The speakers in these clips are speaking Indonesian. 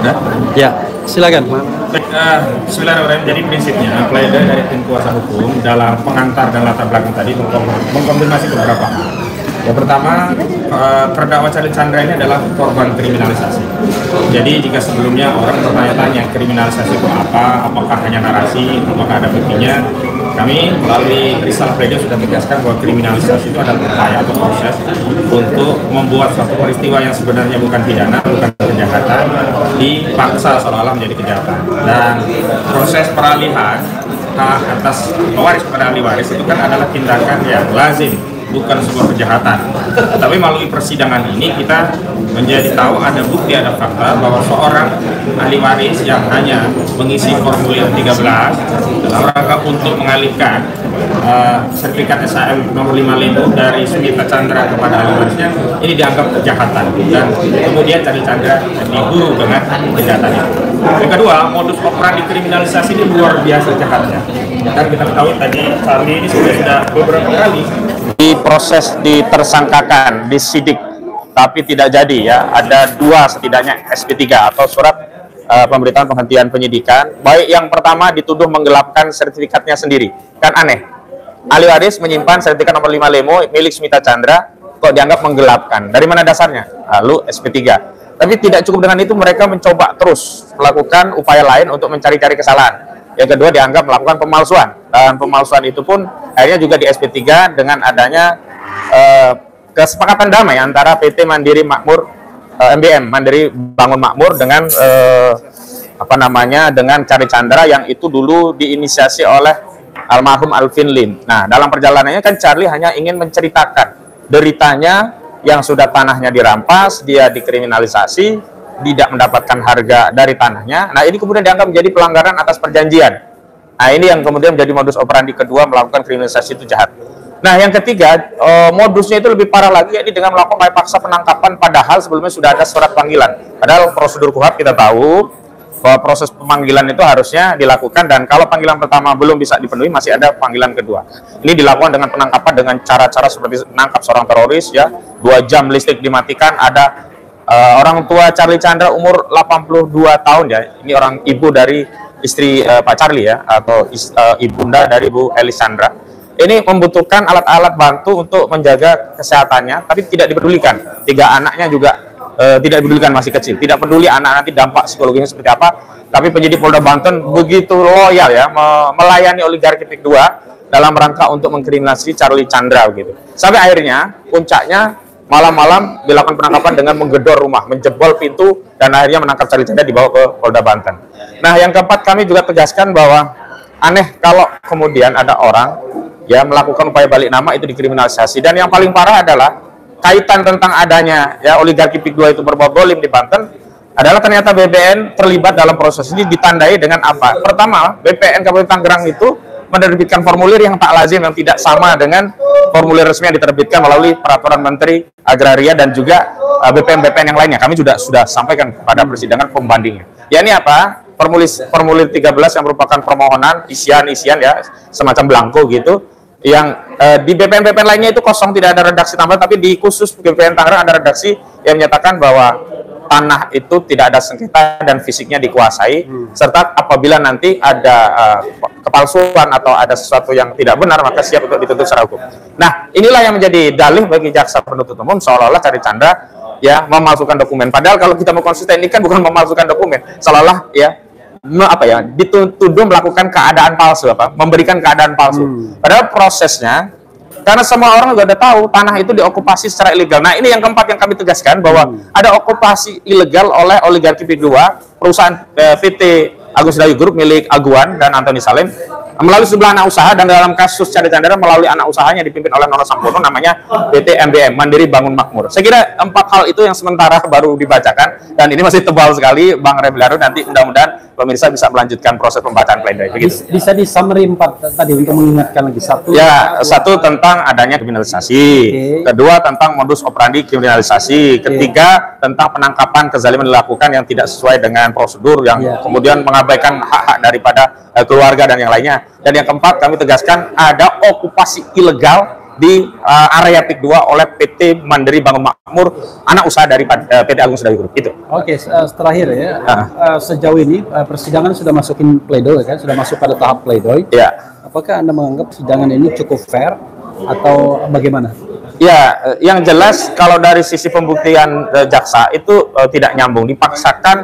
Ada? Ya, silakan. Bismillahirrahmanirrahim. Jadi prinsipnya pledoi dari tim kuasa hukum dalam pengantar dan latar belakang tadi mengkonfirmasi beberapa hal. Yang pertama, terdakwa Charlie Chandra ini adalah korban kriminalisasi. Jadi jika sebelumnya orang bertanya-tanya kriminalisasi itu apa, apakah hanya narasi, apakah ada buktinya, kami melalui risalah pledoi sudah tegaskan bahwa kriminalisasi itu adalah upaya atau proses untuk membuat suatu peristiwa yang sebenarnya bukan pidana, bukan kejahatan, dipaksa seolah-olah menjadi kejahatan. Dan proses peralihan hak atas pewaris kepada ahli waris itu kan adalah tindakan yang lazim, bukan sebuah kejahatan. Tapi melalui persidangan ini kita menjadi tahu ada bukti, ada fakta bahwa seorang ahli waris yang hanya mengisi formulir 13 dalam rangka untuk mengalihkan sertifikat SHM nomor 55 dari Smita Chandra kepada ahli warisnya, ini dianggap kejahatan dan kemudian Charlie Chandra diburu dengan kejahatan itu. Yang kedua, modus operandi kriminalisasi ini luar biasa jahatnya. Dan kita ketahui tadi Charlie ini sudah beberapa kali diproses, ditersangkakan, disidik, tapi tidak jadi ya. Ada dua setidaknya SP3 atau surat pemberitaan penghentian penyidikan. Baik yang pertama dituduh menggelapkan sertifikatnya sendiri. Kan aneh. Ahli waris menyimpan sertifikat nomor 55 milik Smita Chandra kok dianggap menggelapkan. Dari mana dasarnya? Lalu SP3. Tapi tidak cukup dengan itu, mereka mencoba terus melakukan upaya lain untuk mencari-cari kesalahan. Yang kedua dianggap melakukan pemalsuan, dan pemalsuan itu pun akhirnya juga di SP3 dengan adanya kesepakatan damai antara PT Mandiri Makmur, MBM Mandiri Bangun Makmur dengan dengan Charlie Chandra yang itu dulu diinisiasi oleh almarhum Alvin Lim. Nah, dalam perjalanannya kan Charlie hanya ingin menceritakan deritanya yang sudah tanahnya dirampas, dia dikriminalisasi, tidak mendapatkan harga dari tanahnya. Nah, ini kemudian dianggap menjadi pelanggaran atas perjanjian. Nah, ini yang kemudian menjadi modus operandi kedua, melakukan kriminalisasi itu jahat. Nah, yang ketiga, modusnya itu lebih parah lagi, yakni dengan melakukan upaya paksa penangkapan padahal sebelumnya sudah ada surat panggilan. Padahal prosedur KUHP kita tahu bahwa proses pemanggilan itu harusnya dilakukan, dan kalau panggilan pertama belum bisa dipenuhi, masih ada panggilan kedua. Ini dilakukan dengan penangkapan dengan cara-cara seperti menangkap seorang teroris, ya, 2 jam listrik dimatikan. Ada orang tua Charlie Chandra umur 82 tahun ya, ini orang ibu dari istri Pak Charlie ya, atau ibunda dari Bu Elis Chandra. Ini membutuhkan alat-alat bantu untuk menjaga kesehatannya, tapi tidak dipedulikan. 3 anaknya juga tidak dipedulikan, masih kecil. Tidak peduli anak nanti dampak psikologinya seperti apa, tapi penyidik Polda Banten begitu loyal ya, melayani oligarki PIK 2 dalam rangka untuk mengkriminalisasi Charlie Chandra gitu. Sampai akhirnya puncaknya malam-malam dilakukan penangkapan dengan menggedor rumah, menjebol pintu, dan akhirnya menangkap Charlie Chandra, dibawa ke Polda Banten. Nah, yang keempat, kami juga tegaskan bahwa aneh kalau kemudian ada orang ya melakukan upaya balik nama itu dikriminalisasi. Dan yang paling parah adalah kaitan tentang adanya ya oligarki PIK 2 itu berbuat zalim di Banten adalah ternyata BPN terlibat dalam proses ini. Ditandai dengan apa? Pertama, BPN Kabupaten Tangerang itu menerbitkan formulir yang tak lazim, yang tidak sama dengan formulir resmi yang diterbitkan melalui peraturan Menteri Agraria dan juga BPN-BPN yang lainnya. Kami sudah sampaikan kepada persidangan pembandingnya. Ya, ini apa? Formulir 13 yang merupakan permohonan isian ya, semacam belangko gitu, yang di BPN-BPN lainnya itu kosong, tidak ada redaksi tambahan, tapi di khusus BPN Tangerang ada redaksi yang menyatakan bahwa tanah itu tidak ada sengketa dan fisiknya dikuasai, serta apabila nanti ada kepalsuan atau ada sesuatu yang tidak benar, maka siap untuk dituntut secara hukum. Nah, inilah yang menjadi dalih bagi jaksa penuntut umum, seolah-olah Charlie Chandra ya memalsukan dokumen. Padahal kalau kita mau konsisten, ini kan bukan memalsukan dokumen, seolah-olah ya dituduh melakukan keadaan palsu, memberikan keadaan palsu. Padahal prosesnya, karena semua orang juga udah tahu tanah itu diokupasi secara ilegal. Nah, ini yang keempat yang kami tegaskan, bahwa ada okupasi ilegal oleh oligarki PIK 2, perusahaan PT Agus Dayu Group milik Aguan dan Antoni Salim, melalui sejumlah anak usaha, dan dalam kasus Charlie Chandra melalui anak usahanya dipimpin oleh Nono Sampono, namanya PT MBM Mandiri Bangun Makmur. Saya kira 4 hal itu yang sementara baru dibacakan, dan ini masih tebal sekali, Bang Rebliaru. Nanti mudah-mudahan pemirsa bisa melanjutkan proses pembacaan pledoi. Bisa di summary 4 tadi untuk mengingatkan lagi. Satu tentang adanya kriminalisasi, kedua tentang modus operandi kriminalisasi, ketiga tentang penangkapan kezaliman dilakukan yang tidak sesuai dengan prosedur, yang kemudian mengabaikan hak-hak daripada keluarga dan yang lainnya. Dan yang keempat, kami tegaskan ada okupasi ilegal di area PIK 2 oleh PT Mandiri Bangun Makmur, anak usaha dari PT Agung Sedayu Group. Itu. Oke, terakhir ya. Sejauh ini persidangan sudah masukin pledoi kan, sudah masuk pada tahap pledoi. Ya. Apakah Anda menganggap persidangan ini cukup fair atau bagaimana? Ya, yang jelas kalau dari sisi pembuktian jaksa itu tidak nyambung, dipaksakan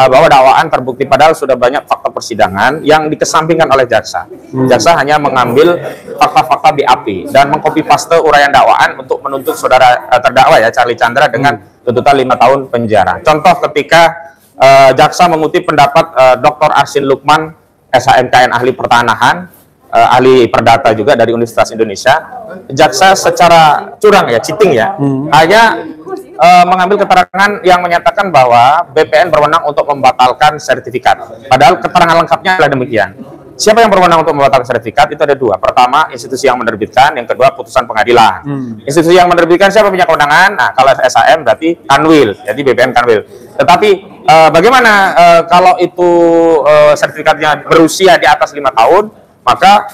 bahwa dakwaan terbukti padahal sudah banyak fakta persidangan yang dikesampingkan oleh jaksa. Jaksa hanya mengambil fakta-fakta BAP dan mengcopy paste uraian dakwaan untuk menuntut saudara terdakwa ya Charlie Chandra dengan tuntutan 5 tahun penjara. Contoh ketika jaksa mengutip pendapat Dr. Arsin Lukman, SHMKN ahli pertanahan, ahli perdata juga dari Universitas Indonesia, jaksa secara curang ya, cheating ya, hanya mengambil keterangan yang menyatakan bahwa BPN berwenang untuk membatalkan sertifikat. Padahal keterangan lengkapnya adalah demikian. Siapa yang berwenang untuk membatalkan sertifikat? Itu ada dua. Pertama, institusi yang menerbitkan. Yang kedua, putusan pengadilan. Institusi yang menerbitkan siapa punya kewenangan? Nah, kalau SHM berarti Kanwil, jadi BPN Kanwil. Tetapi bagaimana kalau itu sertifikatnya berusia di atas 5 tahun? Maka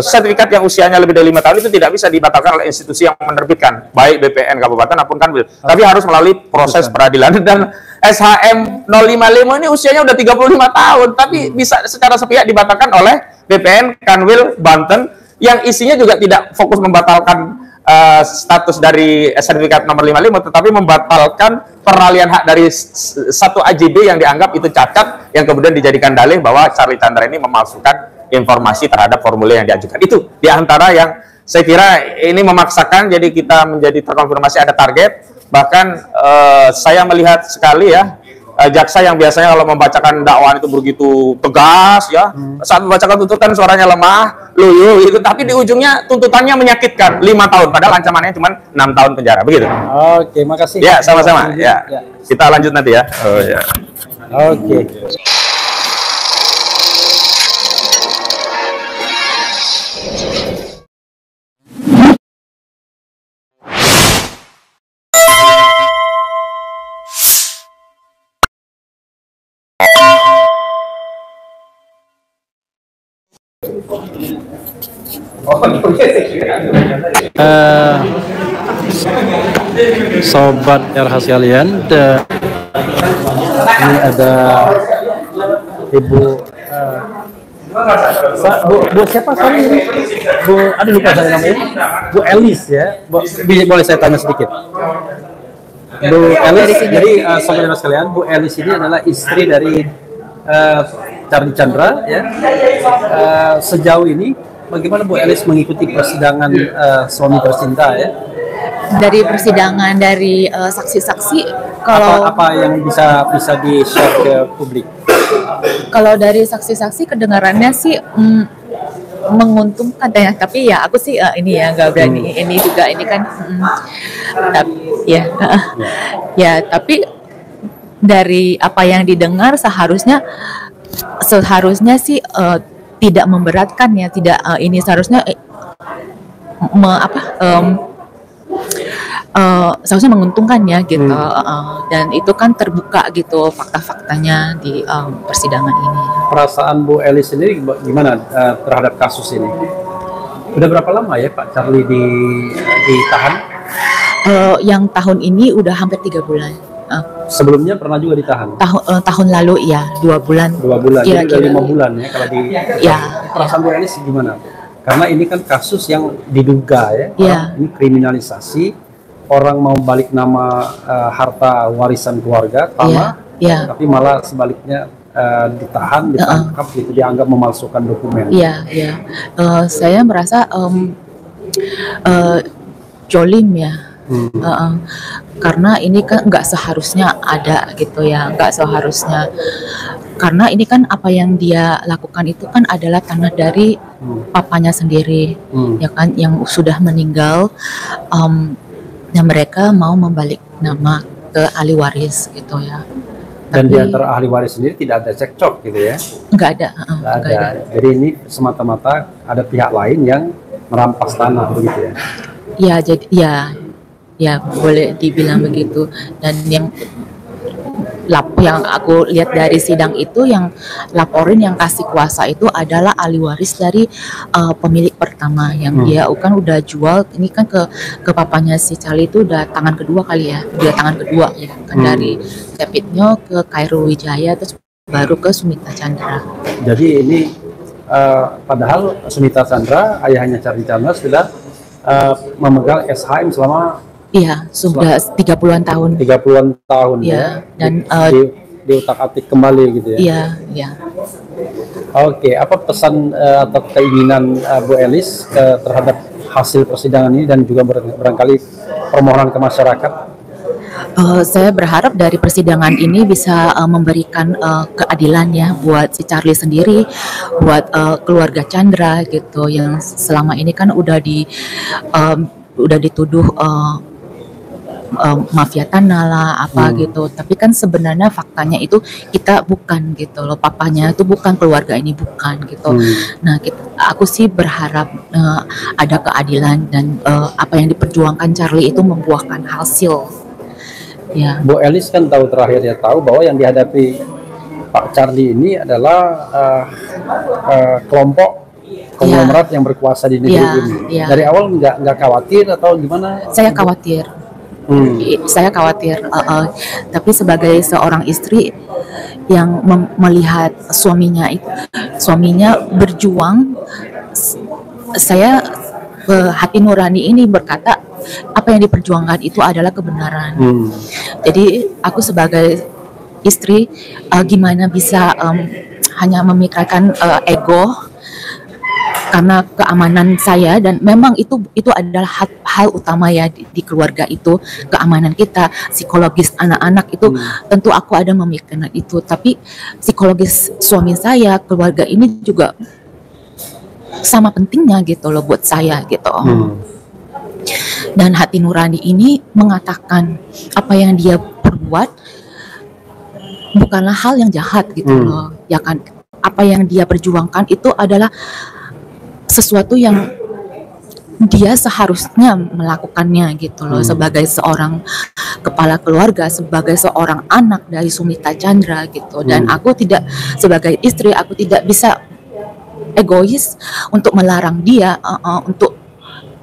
sertifikat yang usianya lebih dari 5 tahun itu tidak bisa dibatalkan oleh institusi yang menerbitkan, baik BPN kabupaten maupun Kanwil. Tapi harus melalui proses peradilan. Dan SHM 055 ini usianya udah 35 tahun, tapi bisa secara sepihak dibatalkan oleh BPN Kanwil Banten yang isinya juga tidak fokus membatalkan status dari sertifikat nomor 55, tetapi membatalkan peralihan hak dari satu AJB yang dianggap itu cacat, yang kemudian dijadikan dalih bahwa Charlie Chandra ini memalsukan informasi terhadap formulir yang diajukan. Itu diantara yang saya kira ini memaksakan, jadi kita menjadi terkonfirmasi ada target. Bahkan saya melihat sekali ya, jaksa yang biasanya kalau membacakan dakwaan itu begitu tegas ya, saat membacakan tuntutan suaranya lemah, loyo itu, tapi di ujungnya tuntutannya menyakitkan 5 tahun, padahal ancamannya cuma 6 tahun penjara, begitu. Oke, makasih. Ya, sama-sama. Ya. Kita lanjut nanti ya. Oh ya. Oke. Sobat RH sekalian, ini ada Ibu Bu siapa sorry ini? Bu, aduh lupa saya namanya. Bu Elis ya. Boleh saya tanya sedikit? Bu Elis, jadi sobat RH sekalian, Bu Elis ini adalah istri dari Charlie Chandra ya. Sejauh ini bagaimana Bu Elis mengikuti persidangan suami tercinta ya? Dari persidangan, dari saksi-saksi, kalau apa yang bisa di-share ke publik? Kalau dari saksi-saksi kedengarannya sih menguntungkan ya, tapi ya aku sih ini ya nggak berani ini juga ini kan tapi ya ya tapi dari apa yang didengar seharusnya sih tidak memberatkan ya, tidak ini seharusnya seharusnya menguntungkan ya gitu. Dan itu kan terbuka gitu fakta-faktanya di persidangan ini. Perasaan Bu Elis sendiri gimana terhadap kasus ini? Udah berapa lama ya Pak Charlie ditahan? Yang tahun ini udah hampir 3 bulan. Sebelumnya pernah juga ditahan? Tahun lalu ya 2 bulan. 2 bulan, jadi Kira-kira. 5 bulan ya kalau di. Ya. Perasaan Bu Elis gimana? Karena ini kan kasus yang diduga ya. Ini kriminalisasi, orang mau balik nama harta warisan keluarga, tapi malah sebaliknya ditahan, ditangkap, gitu, dianggap memalsukan dokumen. Iya. Saya merasa jolim ya. Karena ini kan nggak seharusnya ada gitu ya, nggak seharusnya, karena ini kan apa yang dia lakukan itu kan adalah tanah dari papanya sendiri, ya kan, yang sudah meninggal, yang mereka mau membalik nama ke ahli waris gitu ya. Dan di antara ahli waris sendiri tidak ada cekcok gitu ya? Nggak ada. Jadi ini semata-mata ada pihak lain yang merampas tanah begitu ya? Ya, jadi ya boleh dibilang begitu. Dan yang yang aku lihat dari sidang itu, yang laporin yang kasih kuasa itu adalah ahli waris dari pemilik pertama yang dia kan udah jual ini kan ke papanya si Charlie itu udah tangan kedua kali ya, dia tangan kedua ya kan, dari Cepitnyo ke Khairul Wijaya terus baru ke Sumita Chandra. Jadi ini padahal Sumita Chandra, ayahnya Charlie Chandra, sudah memegang SHM selama sudah 30-an tahun. 30-an tahun ya. Dan diutak-atik kembali gitu ya. Iya. Oke, apa pesan atau keinginan Bu Elis terhadap hasil persidangan ini dan juga barangkali permohonan ke masyarakat? Saya berharap dari persidangan ini bisa memberikan keadilan ya buat si Charlie sendiri, buat keluarga Chandra gitu, yang selama ini kan udah dituduh mafia tanah lah apa gitu, tapi kan sebenarnya faktanya itu kita bukan gitu loh, papanya itu bukan, keluarga ini bukan gitu. Nah aku sih berharap ada keadilan dan apa yang diperjuangkan Charlie itu membuahkan hasil. Ya. Bu Elis kan terakhir tahu bahwa yang dihadapi Pak Charlie ini adalah kelompok konglomerat yang berkuasa di negeri ini. Dari awal nggak khawatir atau gimana? Saya khawatir. Saya khawatir. Tapi sebagai seorang istri yang melihat suaminya berjuang, saya hati nurani ini berkata apa yang diperjuangkan itu adalah kebenaran. Jadi aku sebagai istri gimana bisa hanya memikirkan ego karena keamanan saya, dan memang itu adalah hal utama ya di keluarga itu, keamanan kita, psikologis anak-anak itu tentu aku ada memikirkan itu, tapi psikologis suami saya, keluarga ini juga sama pentingnya gitu loh buat saya gitu. Dan hati nurani ini mengatakan apa yang dia perbuat bukanlah hal yang jahat gitu loh, ya kan. Apa yang dia perjuangkan itu adalah sesuatu yang dia seharusnya melakukannya gitu loh, sebagai seorang kepala keluarga, sebagai seorang anak dari Sumita Chandra gitu. Dan aku tidak, sebagai istri, aku tidak bisa egois untuk melarang dia untuk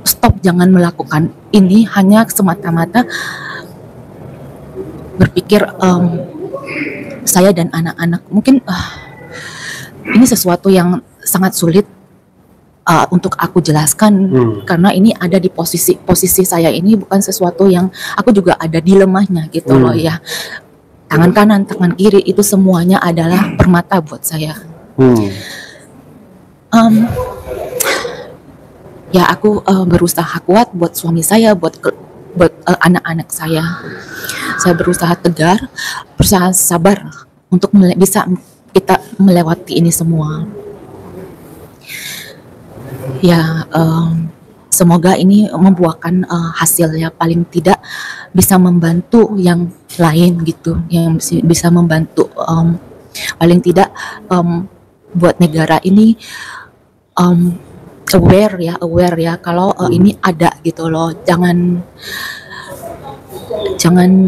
stop, jangan melakukan ini, hanya semata-mata berpikir saya dan anak-anak. Mungkin ini sesuatu yang sangat sulit untuk aku jelaskan, karena ini ada di posisi saya ini bukan sesuatu yang aku juga ada dilemanya gitu loh ya. Tangan kanan, tangan kiri itu semuanya adalah permata buat saya. Ya aku berusaha kuat buat suami saya, buat anak-anak saya. Saya berusaha tegar, berusaha sabar untuk bisa kita melewati ini semua. Ya semoga ini membuahkan hasil ya, paling tidak bisa membantu yang lain gitu, yang bisa membantu paling tidak buat negara ini aware ya kalau ini ada gitu loh. Jangan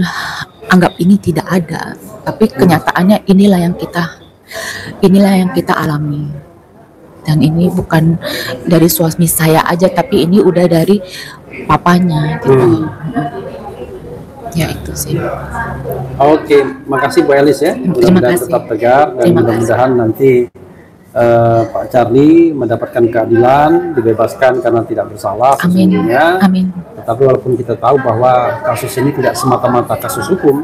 anggap ini tidak ada, tapi kenyataannya inilah yang kita alami. Dan ini bukan dari suami saya aja, tapi ini udah dari papanya gitu. Ya itu sih. Oke, makasih Bu Elis ya. Mudah-mudahan tetap tegar dan mudah-mudahan nanti Pak Charlie mendapatkan keadilan, dibebaskan karena tidak bersalah sesungguhnya. Amin. Tetapi walaupun kita tahu bahwa kasus ini tidak semata-mata kasus hukum,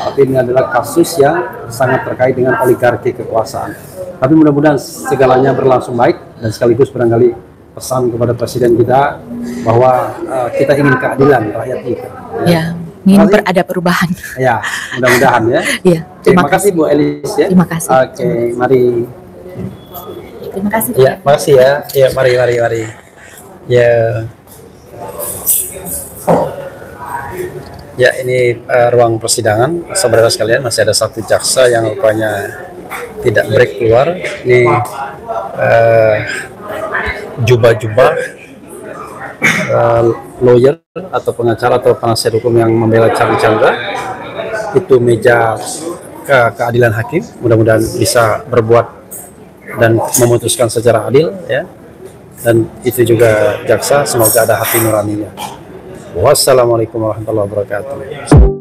tapi ini adalah kasus yang sangat terkait dengan oligarki kekuasaan. Tapi mudah-mudahan segalanya berlangsung baik, dan sekaligus barangkali pesan kepada Presiden kita bahwa kita ingin keadilan rakyat kita. Ya, ingin ada perubahan. Ya, mudah-mudahan ya. Ya, terima kasih Bu Elis ya. Terima kasih. Oke, mari. Terima kasih. Ya, makasih ya. Ya, mari. Ya. Ya, ini ruang persidangan. Saudara sekalian, masih ada satu jaksa yang rupanya tidak break keluar. Ini jubah-jubah lawyer atau pengacara atau penasihat hukum yang membela Charlie Chandra. Itu meja keadilan hakim, mudah-mudahan bisa berbuat dan memutuskan secara adil ya. Dan itu juga jaksa, semoga ada hati nuraninya. Wassalamualaikum warahmatullahi wabarakatuh.